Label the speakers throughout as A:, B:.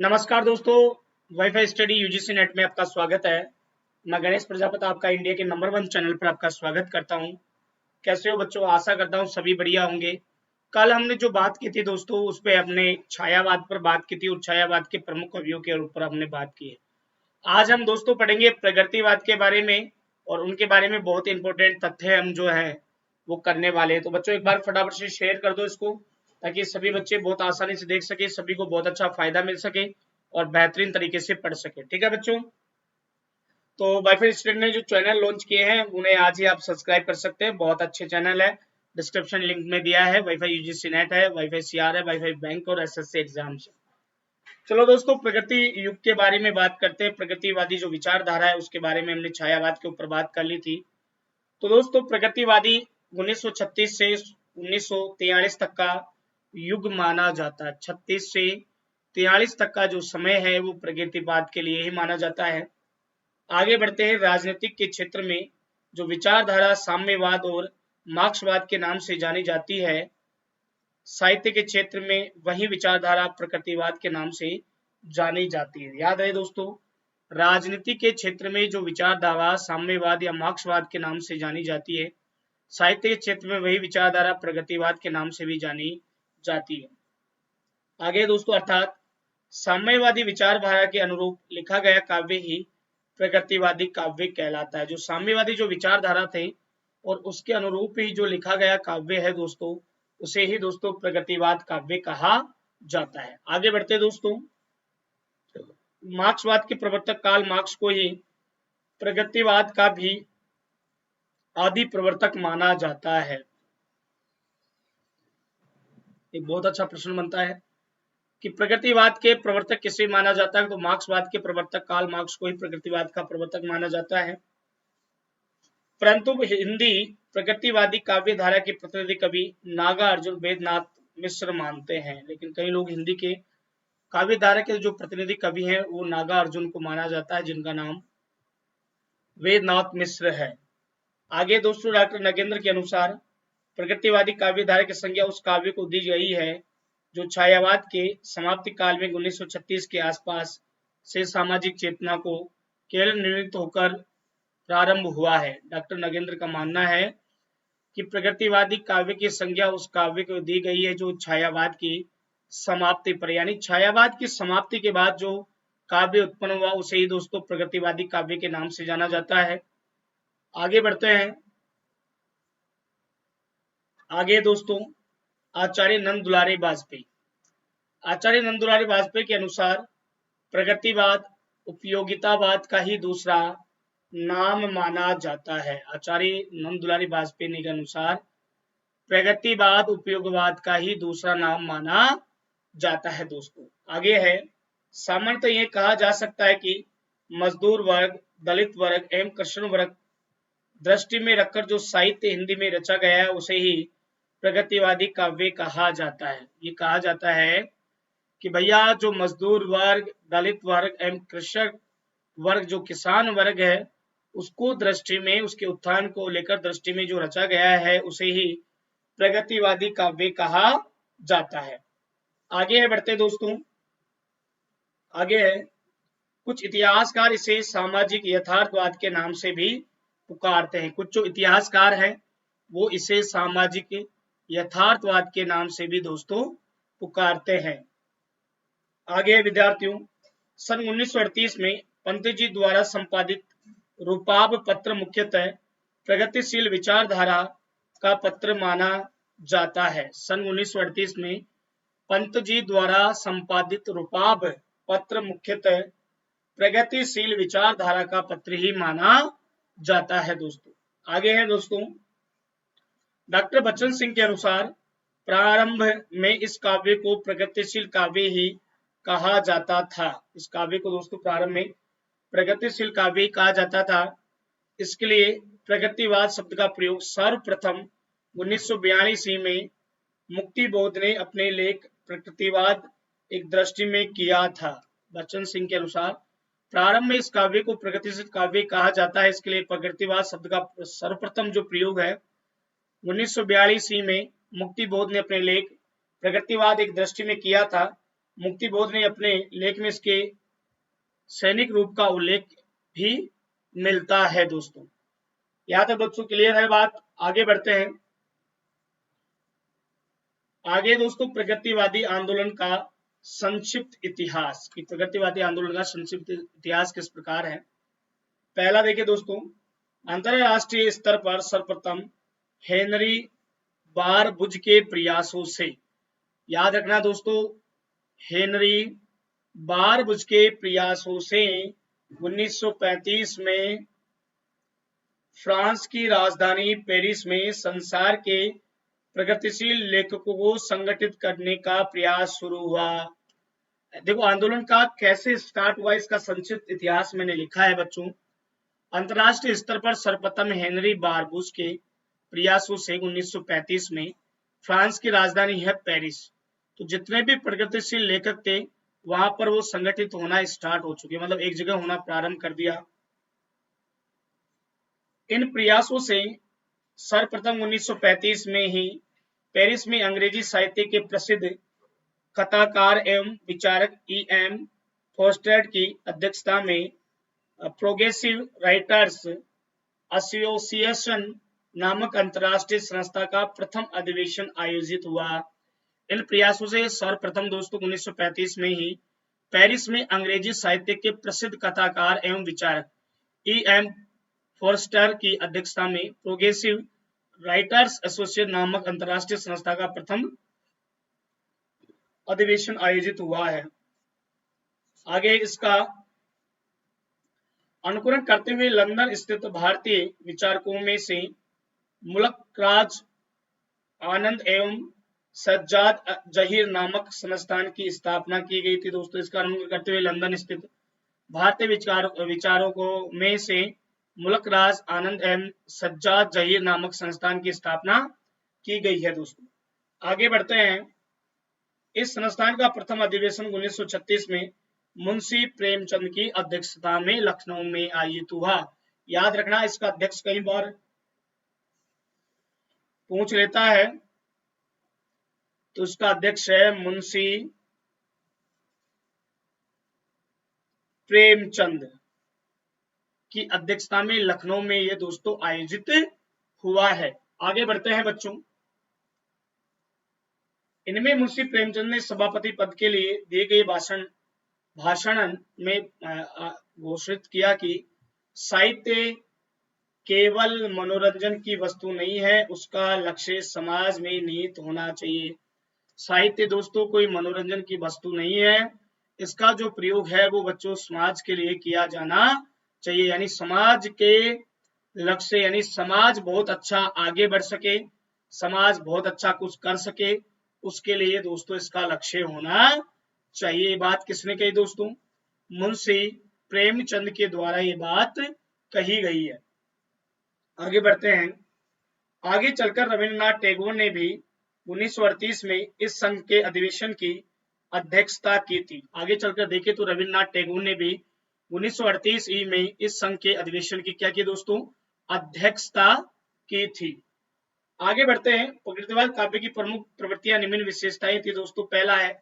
A: नमस्कार दोस्तों, wifi study UGC net में आपका स्वागत है। मैं गणेश प्रजापति आपका इंडिया के नंबर 1 चैनल पर आपका स्वागत करता हूं। कैसे हो बच्चों? आशा करता हूं सभी बढ़िया होंगे। कल हमने जो बात की थी दोस्तों, उस पे हमने छायावाद पर बात की थी और छायावाद के प्रमुख कवियों के ऊपर हमने बात की है। आज हम दोस्तों पढ़ेंगे प्रगतिवाद के बारे में और उनके बारे में बहुत इंपॉर्टेंट तथ्य हम जो है वो करने वाले हैं। तो बच्चों एक बार फटाफट से शेयर कर दो इसको, ताकि सभी बच्चे बहुत आसानी से देख सके, सभी को बहुत अच्छा फायदा मिल सके और बेहतरीन तरीके से पढ़ सके। ठीक है बच्चों, तो वाईफाई स्टूडेंट ने जो चैनल लॉन्च किए हैं उन्हें आज ही आप सब्सक्राइब कर सकते हैं। बहुत अच्छे चैनल है, डिस्क्रिप्शन लिंक में दिया है। वाईफाई यूजीसी नेट है, वाईफाई सीआर है, वाईफाई बैंक और एसएससी एग्जाम्स। चलो दोस्तों, प्रगति युग के बारे में बात करते हैं। प्रगतिवादी जो विचारधारा है उसके बारे में हमने छायावाद के ऊपर बात कर ली थी। तो दोस्तों प्रगतिवादी 1936 से 1943 तक का युग माना जाता है। 36 से 43 तक का जो समय है वो प्रगतिवाद के लिए ही माना जाता है। आगे बढ़ते हैं। राजनीतिक के क्षेत्र में जो विचारधारा साम्यवाद और मार्क्सवाद के नाम से जानी जाती है, साहित्य के क्षेत्र में वही विचारधारा प्रकृतिवाद के नाम से जानी जाती है। याद है दोस्तों, राजनीति के क्षेत्र में जो विचारधारा साम्यवाद या मार्क्सवाद के नाम से जानी जाती है, साहित्य के क्षेत्र में वही विचारधारा प्रगतिवाद के नाम से भी जानी जाती है। आगे दोस्तों, अर्थात साम्यवादी विचारधारा के अनुरूप लिखा गया काव्य ही प्रगतिवादी काव्य कहलाता है। जो साम्यवादी जो विचारधारा थे और उसके अनुरूप ही जो लिखा गया काव्य है दोस्तों, उसे ही दोस्तों प्रगतिवाद काव्य कहा जाता है। आगे बढ़ते दोस्तों, मार्क्सवाद के प्रवर्तक कार्ल मार्क्स को ही प्रगतिवाद का भी आदि प्रवर्तक माना जाता है। एक बहुत अच्छा प्रश्न बनता है कि प्रगतिवाद के प्रवर्तक किसे माना जाता है, तो मार्क्सवाद के प्रवर्तक कार्ल मार्क्स को ही प्रगतिवाद का प्रवर्तक माना जाता है। परंतु हिंदी प्रगतिवादी काव्य धारा के प्रतिनिधि कवि नागार्जुन वेदनाथ मिश्र मानते हैं। लेकिन कई लोग हिंदी के काव्य धारा के जो प्रतिनिधि कवि हैं वो नागार्जुन को माना जाता है, जिनका नाम वेदनाथ मिश्र है। आगे दोस्तों, डॉक्टर नगेंद्र के अनुसार प्रगतिवादी काव्य धारा की संज्ञा उस काव्य को दी गई है जो छायावाद के समाप्ति काल में 1936 के आसपास से सामाजिक चेतना को केवल निर्मित होकर प्रारंभ हुआ है। डॉक्टर नगेंद्र का मानना है कि प्रगतिवादी काव्य की संज्ञा उस काव्य को दी गई है जो छायावाद की समाप्ति पर, यानी छायावाद की समाप्ति के बाद जो काव्य उत्पन्न हुआ उसे ही दोस्तों प्रगतिवादी काव्य के नाम से जाना जाता है। आगे बढ़ते हैं। आगे दोस्तों, आचार्य नंद दुलारी वाजपेयी। आचार्य नंद दुलारी वाजपेयी के अनुसार प्रगतिवाद उपयोगितावाद का ही दूसरा नाम माना जाता है। आचार्य नंद दुलारी वाजपेयी के अनुसार प्रगतिवाद उपयोगवाद का ही दूसरा नाम माना जाता है। दोस्तों आगे है, सामान्यतः यह कहा जा सकता है कि मजदूर वर्ग, दलित वर्ग एवं कृषण वर्ग दृष्टि में रखकर जो साहित्य हिंदी में रचा गया है उसे ही प्रगतिवादी काव्य कहा जाता है। ये कहा जाता है कि भैया जो मजदूर वर्ग, दलित वर्ग एवं कृषक वर्ग, जो किसान वर्ग है, उसको दृष्टि में, उसके उत्थान को लेकर दृष्टि में जो रचा गया है उसे ही प्रगतिवादी काव्य कहा जाता है। आगे है बढ़ते दोस्तों, आगे है, कुछ इतिहासकार इसे सामाजिक यथार्थवाद के नाम से भी पुकारते हैं। कुछ जो इतिहासकार हैं वो इसे सामाजिक यथार्थवाद के नाम से भी दोस्तों पुकारते हैं। आगे विद्यार्थियों, सन 1938 में पंत जी द्वारा संपादित रूपाब पत्र मुख्यतः प्रगतिशील विचारधारा का पत्र माना जाता है। सन 1938 में पंत जी द्वारा संपादित रूपाब पत्र मुख्यतः प्रगतिशील विचारधारा का पत्र ही माना जाता है। दोस्तों आगे है दोस्तों, डॉक्टर बच्चन सिंह के अनुसार प्रारंभ में इस काव्य को प्रगतिशील काव्य ही कहा जाता था। इस काव्य को दोस्तों प्रारंभ में प्रगतिशील काव्य कहा जाता था। इसके लिए प्रगतिवाद शब्द का प्रयोग सर्वप्रथम 1942 में मुक्ति बोध ने अपने लेख प्रकृतिवाद एक दृष्टि में किया था। बच्चन सिंह के अनुसार प्रारंभ में इस काव्य को प्रगतिशील काव्य कहा जाता है। इसके लिए प्रकृतिवाद शब्द का सर्वप्रथम जो प्रयोग है 1942 में मुक्ति बोध ने अपने लेख प्रकृतिवाद एक दृष्टि में किया था। मुक्तिबोध ने अपने लेख में इसके सैनिक रूप का उल्लेख भी मिलता है दोस्तों। यहां तक बच्चों क्लियर है बात। आगे बढ़ते हैं। आगे दोस्तों प्रगतिवादी आंदोलन का संक्षिप्त इतिहास, कि प्रगतिवादी आंदोलन का संक्षिप्त इतिहास किस प्रकार है। पहला देखिए दोस्तों, अंतरराष्ट्रीय स्तर पर सर्वप्रथम हेनरी बारबुज के प्रयासों से, याद रखना दोस्तों, हेनरी बारबुज के प्रयासों से 1935 में फ्रांस की राजधानी पेरिस में संसार के प्रगतिशील लेखकों को संगठित करने का प्रयास शुरू हुआ। देखो आंदोलन का कैसे स्टार्ट हुआ, इसका संक्षिप्त इतिहास मैंने लिखा है बच्चों। अंतरराष्ट्रीय स्तर पर सर्वप्रथम हेनरी बारबुज के प्रयासों से 1935 में फ्रांस की राजधानी है पेरिस, तो जितने भी प्रगतिशील लेखक थे वहां पर वो संगठित होना स्टार्ट हो चुके, मतलब एक जगह होना प्रारंभ कर दिया। इन प्रयासों से सर्वप्रथम 1935 में ही पेरिस में अंग्रेजी साहित्य के प्रसिद्ध कथाकार एवं विचारक E.M. फोस्टर की अध्यक्षता में प्रोग्रेसिव राइटर्स एसोसिएशन नामक अंतरराष्ट्रीय संस्था का प्रथम अधिवेशन आयोजित हुआ। इन प्रयासों से सर्वप्रथम दोस्तों 1935 में ही पेरिस में अंग्रेजी साहित्य के प्रसिद्ध कथाकार एवं विचारक E.M. फोस्टर की अध्यक्षता में प्रोग्रेसिव राइटर्स एसोसिएशन नामक अंतरराष्ट्रीय संस्था का प्रथम अधिवेशन आयोजित हुआ है। आगे इसका अनुकरण करते हुए लंदन स्थित भारतीय विचारकों में से मुल्कराज आनंद एवं सज्जाद जहीर नामक संस्थान की स्थापना की गई थी दोस्तों। इसका अनुकरण करते हुए लंदन स्थित भारतीय विचारकों में से मुल्कराज आनंद एवं सज्जाद जहीर नामक संस्थान की स्थापना की गई है दोस्तों। आगे बढ़ते हैं। इस संस्थान का प्रथम अधिवेशन 1936 में मुंशी प्रेमचंद की अध्यक्षता में लखनऊ में आयोजित हुआ। याद रखना, इसका अध्यक्ष कई बार पूछ लेता है, तो इसका अध्यक्ष है मुंशी प्रेमचंद की अध्यक्षता में लखनऊ में ये दोस्तों आयोजित हुआ है। आगे बढ़ते हैं बच्चों। इनमें मुंशी प्रेमचंद ने सभापति पद के लिए दिए गए भाषण में घोषित किया कि साहित्य केवल मनोरंजन की वस्तु नहीं है, उसका लक्ष्य समाज में निहित होना चाहिए। साहित्य दोस्तों कोई मनोरंजन की वस्तु नहीं है, इसका जो प्रयोग है वो बच्चों समाज के लिए किया जाना चाहिए, यानी समाज के लक्ष्य, यानी समाज बहुत अच्छा आगे बढ़ सके, समाज बहुत अच्छा कुछ कर सके, उसके लिए दोस्तों इसका लक्ष्य होना चाहिए। बात किसने कही दोस्तों? मुंशी प्रेमचंद के द्वारा ये बात कही गई है। आगे बढ़ते हैं। आगे चलकर रविन्द्रनाथ टैगोर ने भी 1938 में इस संघ के अधिवेशन की अध्यक्षता की थी। आगे चलकर देखें तो रविन्द्रनाथ टैगोर ने भी 1938 में इस संघ के अधिवेशन की क्या की दोस्तों? अध्यक्षता की थी। आगे बढ़ते हैं। प्रगतिवाद काव्य की प्रमुख प्रवृत्तियां निम्न विशेषताएं थी दोस्तों। पहला है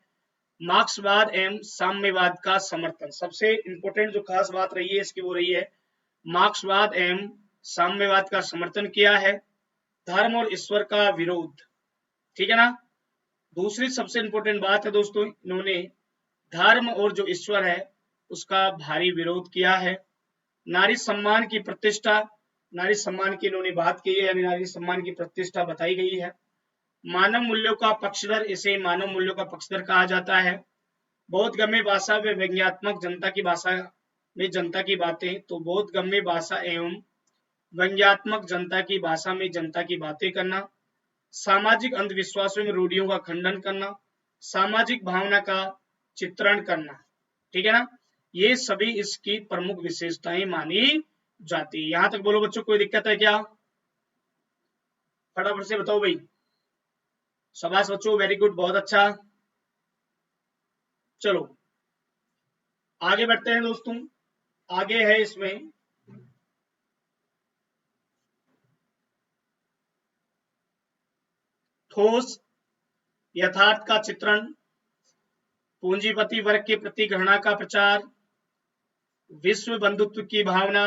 A: मार्क्सवाद एवं साम्यवाद का समर्थन। सबसे इंपोर्टेंट जो खास बात रही है इसकी वो रही है मार्क्सवाद एवं साम्यवाद का समर्थन किया है। धर्म और ईश्वर का विरोध, ठीक है ना। दूसरी सबसे इंपोर्टेंट बात है दोस्तों, इन्होंने धर्म और जो ईश्वर है उसका भारी विरोध किया है। नारी सम्मान की प्रतिष्ठा, नारी सम्मान की इन्होंने बात की है, यानी नारी सम्मान की प्रतिष्ठा बताई गई है। मानव मूल्यों का पक्षधर, इसे मानव मूल्यों का पक्षधर कहा जाता है। बोधगम्य भाषा व व्यंग्यात्मक जनता की भाषा में जनता की बातें, तो बोधगम्य भाषा एवं व्यंग्यात्मक जनता की भाषा में जनता की बातें करना। सामाजिक अंधविश्वासों में रूढ़ियों का खंडन करना, सामाजिक भावना का चित्रण करना, ठीक है ना। ये सभी इसकी प्रमुख विशेषताएं मानी जाती है। यहां तक बोलो बच्चों, कोई दिक्कत है क्या? फटाफट से बताओ भाई। शाबाश बच्चों, वेरी गुड, बहुत अच्छा। चलो आगे बढ़ते हैं दोस्तों। आगे है इसमें ठोस यथार्थ का चित्रण, पूंजीपति वर्ग के प्रति घृणा का प्रचार, विश्व बंधुत्व की भावना,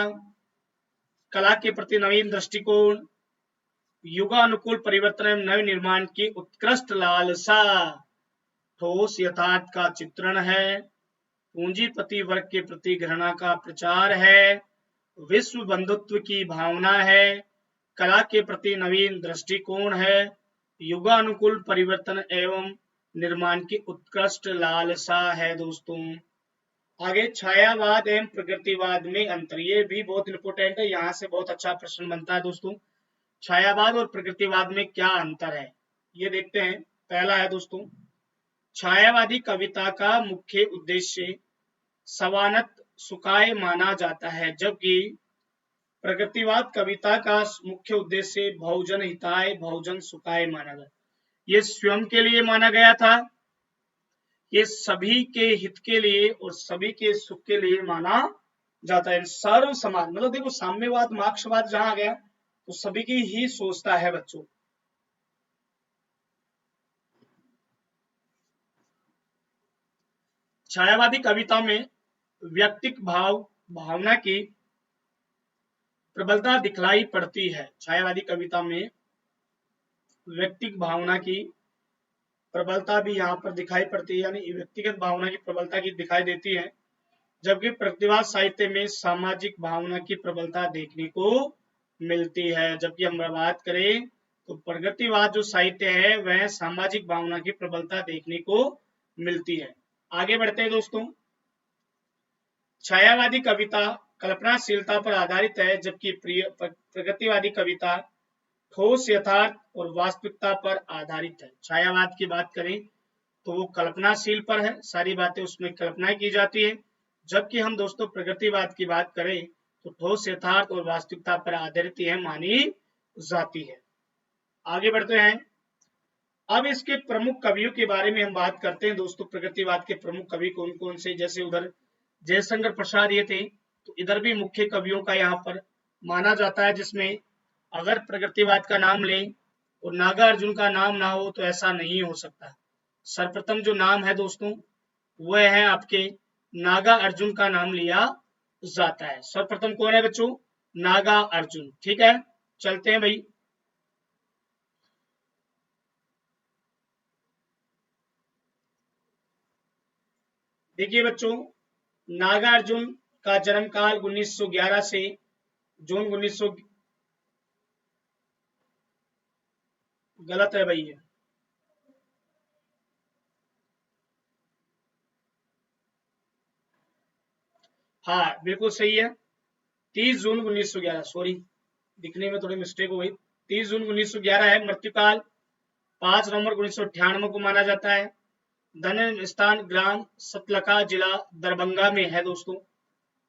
A: कला के प्रति नवीन दृष्टिकोण, युगानुकूल परिवर्तन एवं नव निर्माण की उत्कृष्ट लालसा, ठोस यथार्थ का चित्रण है, पूंजीपति वर्ग के प्रति घृणा का प्रचार है, विश्व बंधुत्व की भावना है, कला के प्रति नवीन दृष्टिकोण है, युगानुकूल परिवर्तन एवं निर्माण की उत्कृष्ट लालसा है दोस्तों। आगे छायावाद एवं प्रकृतिवाद में अंतर, ये भी बहुत इंपोर्टेंट है, यहाँ से बहुत अच्छा प्रश्न बनता है दोस्तों। छायावाद और प्रकृतिवाद में क्या अंतर है ये देखते हैं। पहला है दोस्तों, छायावादी कविता का मुख्य उद्देश्य सवानत सुखाय माना जाता है, जबकि प्रकृतिवाद कविता का मुख्य उद्देश्य बहुजन हिताय बहुजन सुखाय माना जाता है। ये स्वयं के लिए माना गया था, ये सभी के हित के लिए और सभी के सुख के लिए माना जाता है। सर्व समाज, मतलब देखो साम्यवाद मार्क्सवाद जहां आ गया तो सभी की ही सोचता है बच्चों। छायावादी कविता में व्यक्तिक भावना की प्रबलता दिखलाई पड़ती है। छायावादी कविता में व्यक्तिक भावना की प्रबलता भी यहाँ पर दिखाई पड़ती है, यानी व्यक्तिगत भावना की प्रबलता की दिखाई देती है, जबकि प्रतिवाद साहित्य में सामाजिक भावना की प्रबलता देखने को मिलती है। जबकि हम बात करें तो प्रगतिवाद जो साहित्य है वह सामाजिक भावना की प्रबलता देखने को मिलती है। आगे बढ़ते हैं दोस्तों। छायावादी कविता कल्पनाशीलता पर आधारित है, जबकि प्रगतिवादी कविता ठोस यथार्थ और वास्तविकता पर आधारित है। छायावाद की बात करें तो वो कल्पनाशील पर है, सारी बातें उसमें कल्पनाएं की जाती है, जबकि हम दोस्तों प्रगतिवाद की बात करें तो ठोस यथार्थ और वास्तविकता पर आधारित है मानी जाती है। आगे बढ़ते हैं। अब इसके प्रमुख कवियों के बारे में हम बात करते हैं दोस्तों। प्रगतिवाद के प्रमुख कवि कौन कौन से, जैसे उधर जयशंकर प्रसाद ये थे, तो इधर भी मुख्य कवियों का यहाँ पर माना जाता है, जिसमें अगर प्रगतिवाद का नाम लें और नागार्जुन का नाम ना हो तो ऐसा नहीं हो सकता। सर्वप्रथम जो नाम है दोस्तों वह है आपके नागा अर्जुन का नाम लिया जाता है। सर्वप्रथम कौन है बच्चों? नागा अर्जुन। ठीक है, चलते हैं भाई। देखिए बच्चों, नागार्जुन का जन्म काल 1911 से जून 1900, गलत है भाई ये, हाँ बिल्कुल सही है, 30 जून 1911, सॉरी दिखने में थोड़ी मिस्टेक हो गई, 30 जून 1911 है। मृत्युकाल 5 नवंबर 1998 को माना जाता है। जन्म स्थान ग्राम सतलका, जिला दरभंगा में है दोस्तों।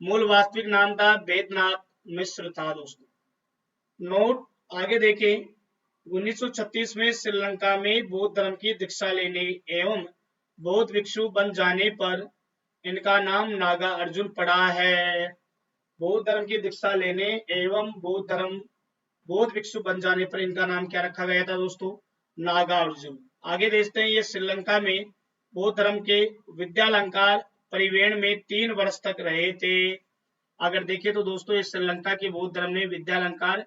A: मूल वास्तविक नाम था वेदनाथ मिश्र था दोस्तों। नोट आगे देखें, 1936 में श्रीलंका में बौद्ध धर्म की दीक्षा लेने एवं बौद्ध भिक्षु बन जाने पर इनका नाम नागा अर्जुन पड़ा है। बौद्ध धर्म की दीक्षा लेने एवं बौद्ध भिक्षु बन जाने पर इनका नाम क्या रखा गया था दोस्तों? नागा अर्जुन। आगे देखते हैं, ये श्रीलंका में बौद्ध धर्म के विद्यालंकार परिवेण में 3 वर्ष तक रहे थे। अगर देखें तो दोस्तों, इस श्रीलंका के बौद्ध धर्म में विद्यालंकार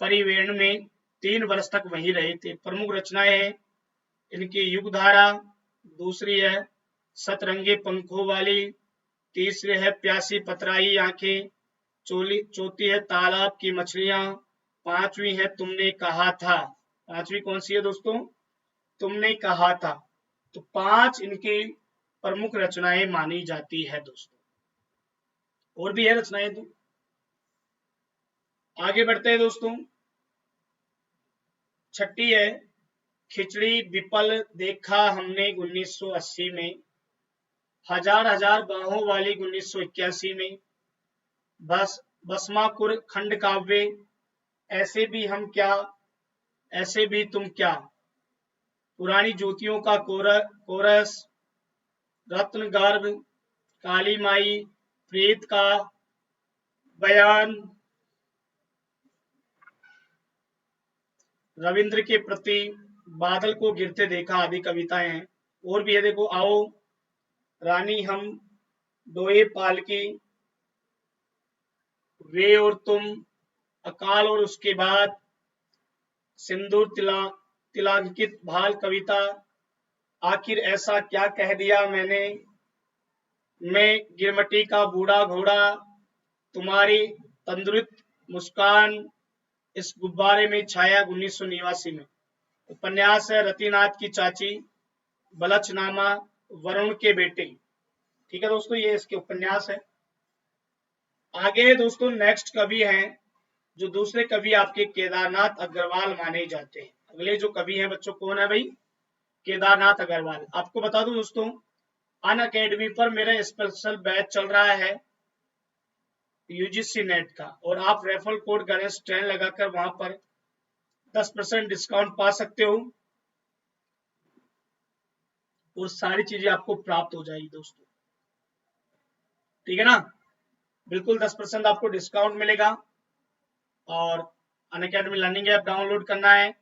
A: परिवेण में 3 वर्ष तक वही रहे थे। प्रमुख रचनाएं हैं इनकी युगधारा, दूसरी है सतरंगे पंखों वाली, तीसरी है प्यासी पतराई आंखें, चौथी है तालाब की मछलियां, पांचवी है तुमने कहा था। पांचवी कौन सी है दोस्तों? तुमने कहा था। तो 5 इनकी प्रमुख रचनाएं मानी जाती है दोस्तों। और भी है रचनाएं तो। आगे बढ़ते हैं दोस्तों। छठी है खिचड़ी विपल देखा हमने 1980 में, हजार हजार बाहों वाली 1981 में, बसमाकुर खंड काव्य, ऐसे भी हम क्या ऐसे भी तुम क्या, पुरानी ज्योतियों का कोरस, रत्न गर्भ, काली माई, प्रेत का बयान, रविंद्र के प्रति, बादल को गिरते देखा आदि कविताएं हैं। और भी है देखो, आओ रानी हम, दोए पालकी, वे और तुम, अकाल और उसके बाद, सिंदूर तिलांकित भाल कविता, आखिर ऐसा क्या कह दिया मैंने, मैं गिरमटी का बूढ़ा घोड़ा, तुम्हारी तंदुरुस्त मुस्कान, इस गुब्बारे में छाया 1989 में। उपन्यास है रतिनाथ की चाची, बलचनामा, वरुण के बेटे। ठीक है दोस्तों, ये इसके उपन्यास है। आगे दोस्तों नेक्स्ट कवि हैं जो दूसरे कवि आपके केदारनाथ अग्रवाल माने जाते हैं। अगले जो कवि हैं बच्चों कौन है भाई? केदारनाथ अग्रवाल। आपको बता दूं दोस्तों, अन अकेडमी पर मेरा स्पेशल बैच चल रहा है यूजीसी नेट का, और आप रेफरल कोड गणेश 10 लगाकर वहां पर 10% डिस्काउंट पा सकते हो और सारी चीजें आपको प्राप्त हो जाएगी दोस्तों। ठीक है ना, बिल्कुल 10% आपको डिस्काउंट मिलेगा। और अनअकैडमी लर्निंग ऐप डाउनलोड करना है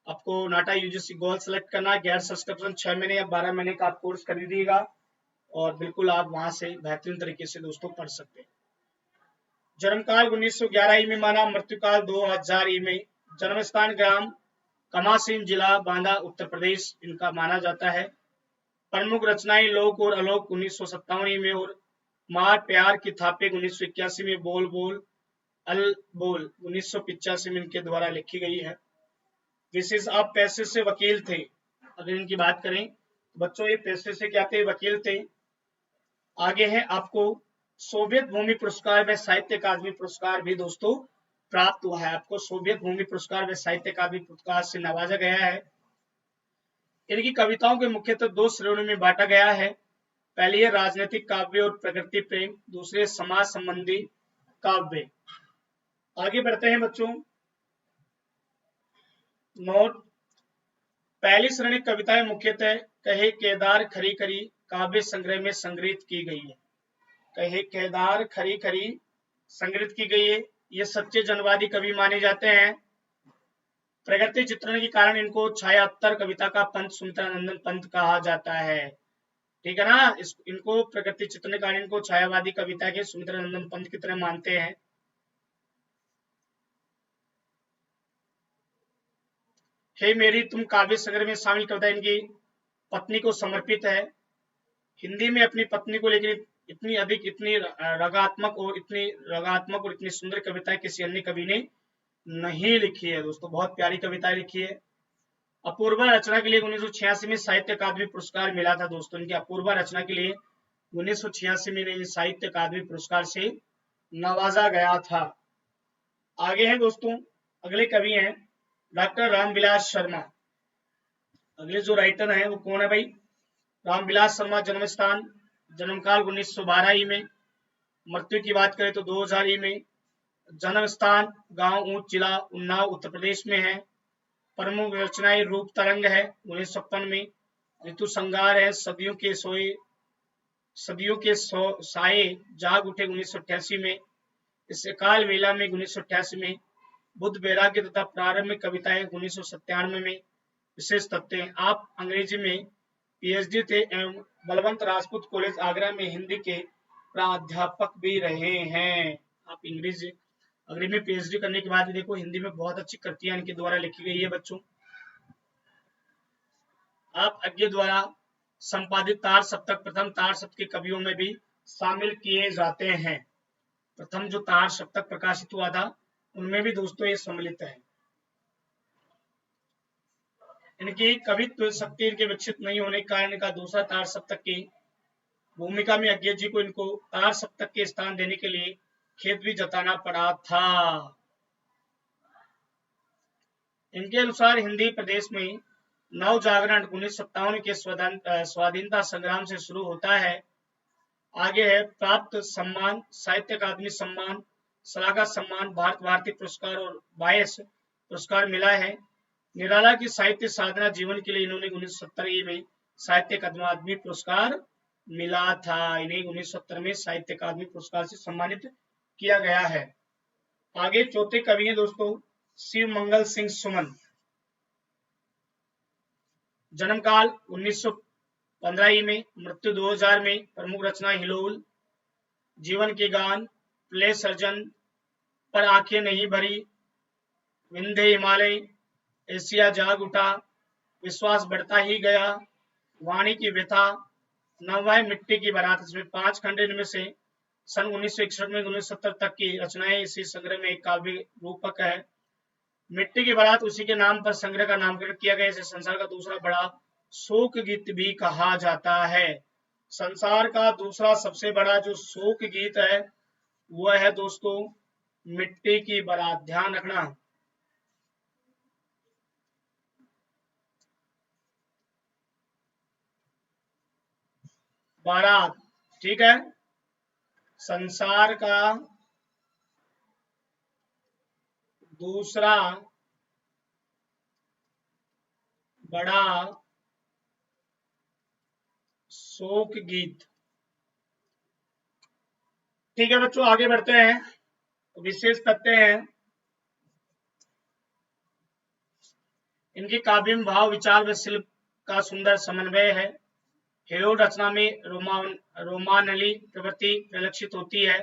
A: आपको, नाटा यूजीसी गोल सेलेक्ट करना है, गैर सब्सक्रिप्शन 6 महीने या 12 महीने का आप कोर्स खरीदिएगा और बिल्कुल आप वहां से बेहतरीन तरीके से दोस्तों पढ़ सकते हैं। जन्मकाल 1911 ई में माना, मृत्युकाल 2000 ई में, जन्म स्थान ग्राम कमासीन, जिला बांदा, उत्तर प्रदेश इनका माना जाता है। प्रमुख रचनाएं लोक और अलोक 1957 में, और मार प्यार की थापे 1981 में, बोल बोल अल बोल 1985 में इनके द्वारा लिखी गई है। विशेष आप पैसे से वकील थे, अगर इनकी बात करें बच्चों, ये पैसे से क्या थे? वकील थे। आगे है आपको सोवियत भूमि पुरस्कार व साहित्य अकादमी पुरस्कार भी दोस्तों प्राप्त हुआ है। आपको सोवियत भूमि पुरस्कार व साहित्य अकादमी पुरस्कार से नवाजा गया है। इनकी कविताओं के मुख्यतः दो श्रेणियों में बांटा गया है। पहली है राजनीतिक काव्य और प्रकृति प्रेम, दूसरे समाज संबंधी काव्य। आगे बढ़ते हैं बच्चों। नोट, पहली श्रेणी कविताएं मुख्यतः कहे केदार खरी खरी काव्य संग्रह में संग्रहित की गई है। कहे केदार खरी खरी संग्रहित की गई है। ये सच्चे जनवादी कवि माने जाते हैं। प्रकृति चित्रण के कारण इनको छायात्तर कविता का पंत सुमित्रानंदन पंत कहा जाता है। ठीक है ना, इनको प्रकृति चित्रण के कारण इनको छायावादी कविता के सुमित्रानंदन पंत की तरह मानते हैं। हे मेरी तुम काव्य संग्रह में शामिल कविता इनकी पत्नी को समर्पित है। हिंदी में अपनी पत्नी को लेकर इतनी रगात्मक और इतनी सुंदर कविता किसी अन्य कवि ने नहीं लिखी है दोस्तों। बहुत प्यारी कविताएं लिखी है। अपूर्वा रचना के लिए 1986 में साहित्य अकादमी पुरस्कार मिला था दोस्तों। इनकी अपूर्वा रचना के लिए 1986 में साहित्य अकादमी पुरस्कार से नवाजा गया था। आगे हैं दोस्तों, अगले कवि हैं डॉक्टर रामविलास शर्मा। अगले जो राइटर हैं वो कौन है भाई? रामविलास शर्मा। जन्म स्थान जन्मकाल 1912 ई में, मृत्यु की बात करें तो 2000 ई में। जन्म स्थान गांव ऊंच, जिला उन्नाव, उत्तर प्रदेश में है। प्रमुख रचनाएं रूप तरंग है 1956 में, ऋतु संगार है, सदियों के साए जाग उठे 1988 में, इससे काल वेला में 1988 में, बुद्ध वैराग्य तथा प्रारंभ में कविताएं 1997 में। विशेष तथ्य, आप अंग्रेजी में पीएचडी थे एवं बलवंत राजपूत कॉलेज आगरा में हिंदी के प्राध्यापक भी रहे हैं। आप अंग्रेजी में पीएचडी करने के बाद देखो हिंदी में बहुत अच्छी कृतियां इनके द्वारा लिखी गई है बच्चों। आप अज्ञे द्वारा संपादित तार सप्तक प्रथम तार सप्तक के कवियों में भी शामिल किए जाते हैं। प्रथम जो तार सप्तक प्रकाशित हुआ था उनमें भी दोस्तों ये सम्मिलित है। इनकी कवित्व शक्ति इनके विकसित नहीं होने के कारण इनका दूसरा तार सप्तक की भूमिका में अज्ञे जी को इनको तार सप्तक के स्थान देने के लिए खेद भी जताना पड़ा था। इनके अनुसार हिंदी प्रदेश में नव जागरण 1957 के स्वाधीनता संग्राम से शुरू होता है। आगे है प्राप्त सम्मान, साहित्य अकादमी सम्मान, सलाहकार सम्मान, भारत भारती पुरस्कार और 22 पुरस्कार मिला है। निराला की साहित्य साधना जीवन के लिए इन्होंने 1970 में साहित्य अकादमी पुरस्कार मिला था। इन्हें 1970 में साहित्य अकादमी पुरस्कार से सम्मानित किया गया है। आगे चौथे कवि हैं दोस्तों शिव मंगल सिंह सुमन। जन्मकाल 15 में, मृत्यु 2000 में। प्रमुख रचना हिलोल, जीवन के गान, प्ले सर्जन, पर आंखें नहीं भरी, विंध्य हिमालय, एशिया जाग उठा, विश्वास बढ़ता ही गया, वाणी की व्यथा, नवाय मिट्टी की बारात। इसमें 5 खंड, इनमें से सन 1961 में 1970 तक की रचनाएं इसी संग्रह में एक काव्य रूपक है। मिट्टी की बारात उसी के नाम पर संग्रह का नामकरण किया गया। इसे संसार का दूसरा बड़ा शोक गीत भी कहा जाता है। संसार का दूसरा सबसे बड़ा जो शोक गीत है वह है दोस्तों मिट्टी की बारात। ध्यान रखना। बारात, ठीक है। संसार का दूसरा बड़ा शोक गीत, ठीक है बच्चों। आगे बढ़ते हैं। विशेष तथ्य हैं इनकी। काव्य में भाव, विचार व शिल्प का सुंदर समन्वय है। हेरोड रचना में रोमानली प्रवृत्ति प्रलक्षित होती है।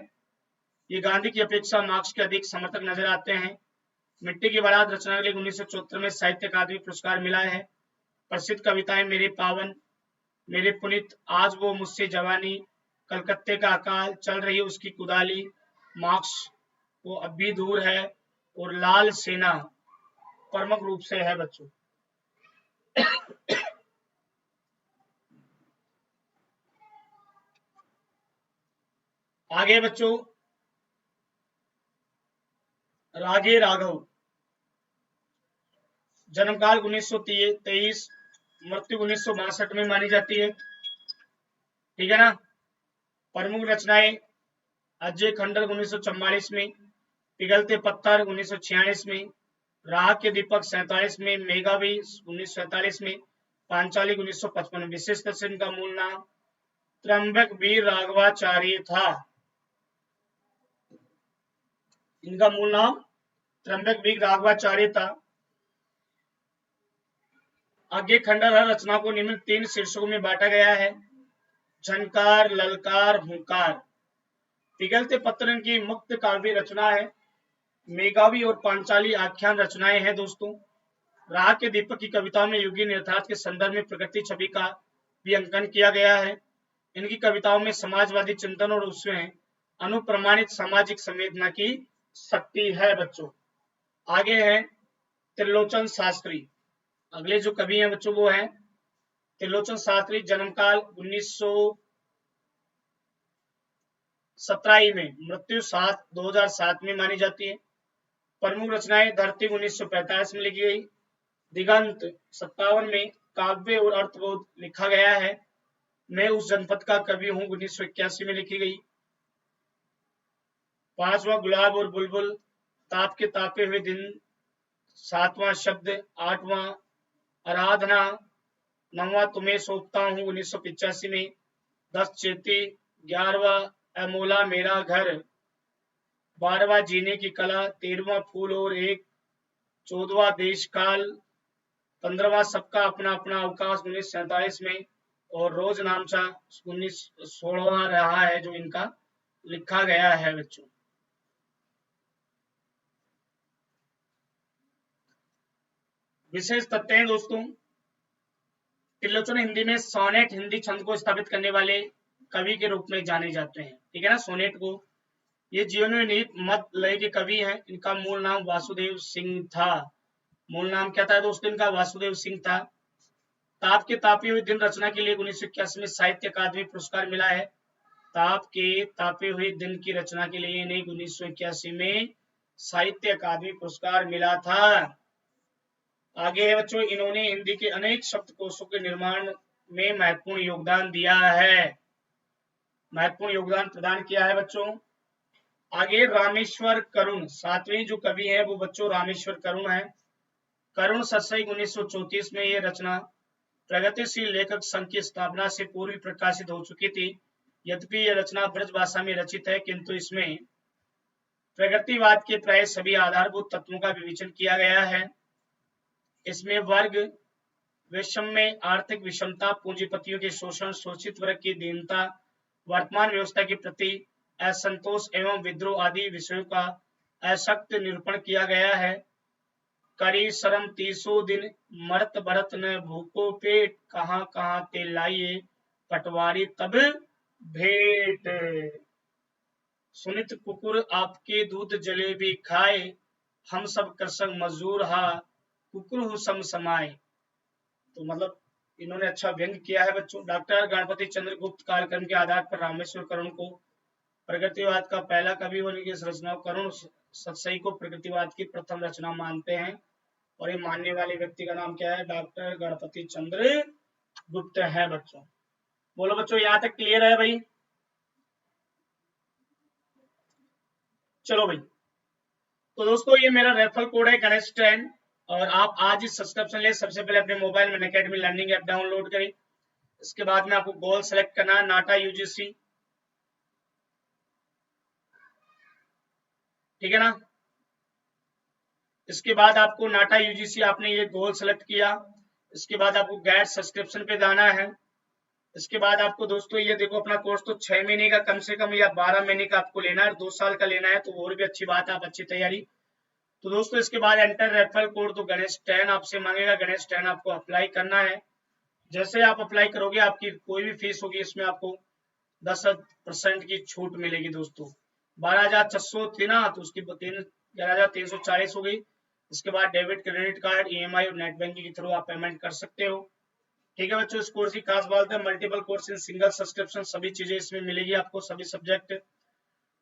A: ये गांधी की अपेक्षा मार्क्स के अधिक समर्थक नजर आते हैं। मिट्टी की बारात रचना के लिए 1974 में साहित्य अकादमी पुरस्कार मिला है। प्रसिद्ध कविताएं मेरे पावन, मेरे पुनित, आज वो मुझसे जवानी, कलकत्ते का अकाल, चल रही उसकी कुदाली, मार्क्स वो अब भी दूर है, और लाल सेना प्रमुख रूप से है बच्चों। आगे बच्चों, रागे राघव, जन्मकाल 1923, मृत्यु 1962 में मानी जाती है, ठीक है ना। प्रमुख रचनाएं अजय खंडर 1944 में, पिघलते पत्थर 1946 में, राह के दीपक 47 में, मेघावी 1947 में, पांचाली 1955 में। विशेषतः से इनका मूल नाम त्र्यंबक वीर राघवाचार्य था। इनका मूल नाम त्र्यंबक वीर राघवाचार्य था। आगे खंडर हर रचना को निम्न 3 शीर्षकों में बांटा गया है: झनकार, ललकार, हुंकार। पिघलते पत्थर की मुक्त काव्य रचना है। मेघावी और पांचाली आख्यान रचनाएं हैं दोस्तों। राह के दीपक की कविताओं में युगीन यथार्थ के संदर्भ में प्रकृति छवि का भी अंकन किया गया है। इनकी कविताओं में समाजवादी चिंतन और उसमें अनुप्रमाणित सामाजिक संवेदना की शक्ति है बच्चों। आगे है त्रिलोचन शास्त्री। अगले जो कवि हैं बच्चों वो है त्रिलोचन शास्त्री। जन्मकाल 1917 में, मृत्यु 2007 में मानी जाती है। प्रमुख रचनाएं धरती 1945 में लिखी गई, दिगंत 57 में, काव्य और अर्थबोध लिखा गया है, मैं उस जनपद का कवि हूं 1981 में लिखी गई। 5वां गुलाब और बुलबुल, ताप के तापे हुए दिन 7वां शब्द, 8वां आराधना, 9वां तुम्हें सौंपता हूं 1985 में, 10 चेती, 11वां अमोला मेरा घर, 12वां जीने की कला, 13वां फूल और एक, 14वां देश काल, 15वां सबका अपना अपना अवकाश 1947 में, और रोज नामचा 16वां रहा है जो इनका लिखा गया है बच्चों। विशेष तथ्य हैं दोस्तों, त्रिलोचन हिंदी में सोनेट हिंदी छंद को स्थापित करने वाले कवि के रूप में जाने जाते हैं, ठीक है ना। सोनेट को, ये जीवन में निहित मत लय के कवि हैं। इनका मूल नाम वासुदेव सिंह था। मूल नाम क्या था दोस्तों इनका? वासुदेव सिंह था। ताप के तापे हुए दिन रचना के लिए 1981 में साहित्य अकादमी पुरस्कार मिला है। ताप के तापे हुए दिन की रचना के लिए इन्हें 1981 में साहित्य अकादमी पुरस्कार मिला था। आगे है बच्चों, इन्होंने हिंदी के अनेक शब्दकोशों के निर्माण में महत्वपूर्ण योगदान दिया है, महत्वपूर्ण योगदान प्रदान किया है बच्चों। आगे रामेश्वर करुण, 7वें जो कवि है वो बच्चों रामेश्वर करुण है। करुण सत्सई 1934 में ये रचना प्रगतिशील लेखक संघ की स्थापना से पूर्व प्रकाशित हो चुकी थी। यद्यपि यह रचना ब्रज भाषा में रचित है, किंतु इसमें प्रगतिवाद के प्राय सभी आधारभूत तत्वों का विवेचन किया गया है। इसमें वर्ग, वैषम्य, आर्थिक विषमता, पूंजीपतियों के शोषण, शोषित वर्ग की दीनता, वर्तमान व्यवस्था के प्रति असंतोष एवं विद्रोह आदि विषयों का असक्त निरूपण किया गया है। करी शरम 30 दिन मरत भरत न भूखो पेट, कहाँ कहाँ ते लाइए पटवारी तब भेंट। सुनित कुकुर आपके दूध जलेबी खाए, हम सब कृषक मजदूर हा कुकुर हु सम समाए। तो मतलब इन्होंने अच्छा व्यंग किया है बच्चों। डॉक्टर गणपति चंद्र गुप्त कालक्रम के आधार पर रामेश्वर करुण को प्रगतिवाद का पहला कवि और इनकी रचनाओं करुण सतसई को प्रगतिवाद की प्रथम रचना मानते हैं। और ये मानने वाले व्यक्ति का नाम क्या है? डॉक्टर गणपति चंद्र गुप्त है बच्चों। बोलो बच्चों, यहाँ तक क्लियर है भाई? चलो भाई, तो दोस्तों ये मेरा रेफरल कोड है गणेश 10 और आप आज ही सब्सक्रिप्शन ले। सबसे पहले अपने मोबाइल में अकेडमी लर्निंग ऐप डाउनलोड करें। इसके बाद में आपको गोल सेलेक्ट करना है नाटा यूजीसी, ठीक है ना। इसके बाद आपको नाटा यूजीसी आपने ये गोल सेलेक्ट किया। इसके बाद आपको गेट सब्सक्रिप्शन पे जाना है। इसके बाद आपको दोस्तों ये देखो अपना कोर्स तो 6 महीने का कम से कम या 12 महीने का आपको लेना है, 2 साल का लेना है तो और भी अच्छी बात है, आप अच्छी तैयारी। तो दोस्तों इसके बाद एंटर रेफरल कोड तो गणेश 10 आपसे मांगेगा। गणेश 10 आपको अप्लाई करना है। जैसे आप अप्लाई करोगे आपकी कोई भी फीस होगी इसमें आपको 10% की छूट मिलेगी दोस्तों। 12,600 थी ना, तो उसकी 11,340 हो गई। इसके बाद डेबिट क्रेडिट कार्ड, ईएमआई और नेट बैंकिंग के थ्रू आप पेमेंट कर सकते हो। ठीक है बच्चों, इस कोर्स की खास बात है multiple course in single subscription, सभी चीजें इसमें मिलेगी आपको, सभी सब्जेक्ट।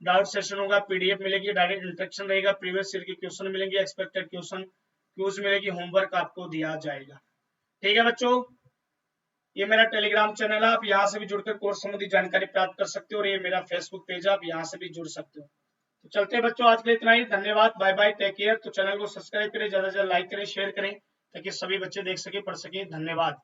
A: डाउट सेशन होगा, पीडीएफ मिलेगी, डायरेक्ट इंस्ट्रक्शन रहेगा, प्रीवियस ईयर के क्वेश्चन मिलेंगे, एक्सपेक्टेड क्वेश्चन क्यूज मिलेगी, होमवर्क आपको दिया जाएगा। ठीक है बच्चों, ये मेरा टेलीग्राम चैनल है, आप यहाँ से भी जुड़कर कोर्स संबंधी जानकारी प्राप्त कर सकते हो और ये मेरा फेसबुक पेज है, आप यहाँ से भी जुड़ सकते हो। तो चलते हैं बच्चों, आज के लिए इतना ही। धन्यवाद, बाय बाय, टेक केयर। तो चैनल को सब्सक्राइब करें, ज्यादा से ज्यादा लाइक करें, शेयर करें ताकि सभी बच्चे देख सके, पढ़ सके। धन्यवाद।